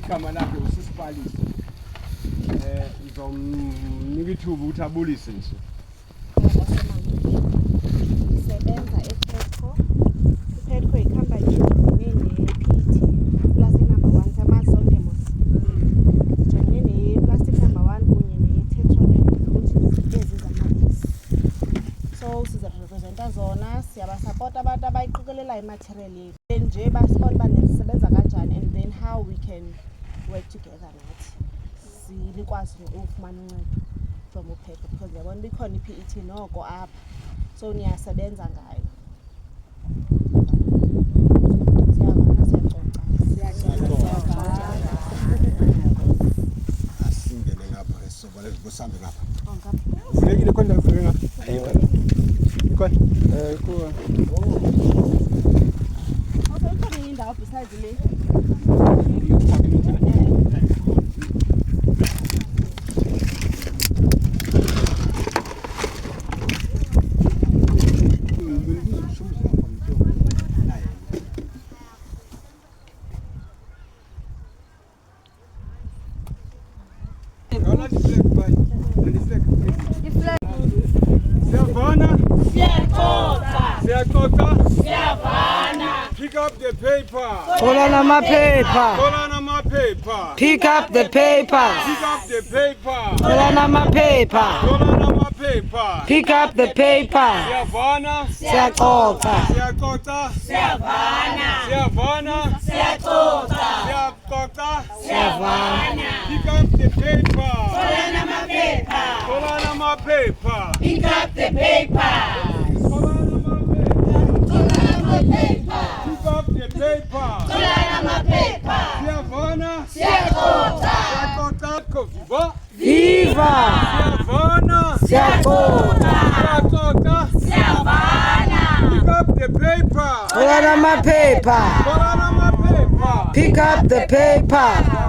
igama lakhe usisipalise. Ngizomnika ithuba ukuthi abulise nje. Sebenza ePetco. iPetco ikhampani ne-PET plastic number 1 Amazonke mos. Sijongene ne-plastic number 1 kunye ne-tetrapack ukuthi ezi zamabisi. So siza-representa zona, siyabasapota abantu abayiqokelela imaterial yethu. Nje basibona uba nisebenza kanjani and then how we can work together nathi. Silikwazi ukufumana uncedo from uPetco because yabona bikhona iPET noko apha. So niyasebenza ngayo. Siyabona siyaxoxa. Asingene ngapha esobole kusambe ngapha. Ngapha. Uvulekile khona uvuleke ngapha. Ayikho. Kuwa. Okay, ikhona indawo besides le. Pick up the paper. Tholana amaphepha. Tholana amaphepha. Pick up the papers. Pick up the paper. Tholana amaphepha. Tholana amaphepha. Pick up the papers. Siyavana. Siyaxoxa. Siyaxoxa. Siyavana. Siyavana. Siyaxoxa. Siyaxoxa. Siyavana. Pick up the paper. Tholana amaphepha. Tholana amaphepha. Pick up the paper. Tholana amaphepha. Pick up the paper. Tholana amaphepha. Siyavana. Siyaxoxa. Siyaxoxa. Viva. Viva. Siyavana. Siyaxoxa. Siyaxoxa. Siyavana. Pick up the paper. Tholana amaphepha. Tholana amaphepha. Pick up the papers.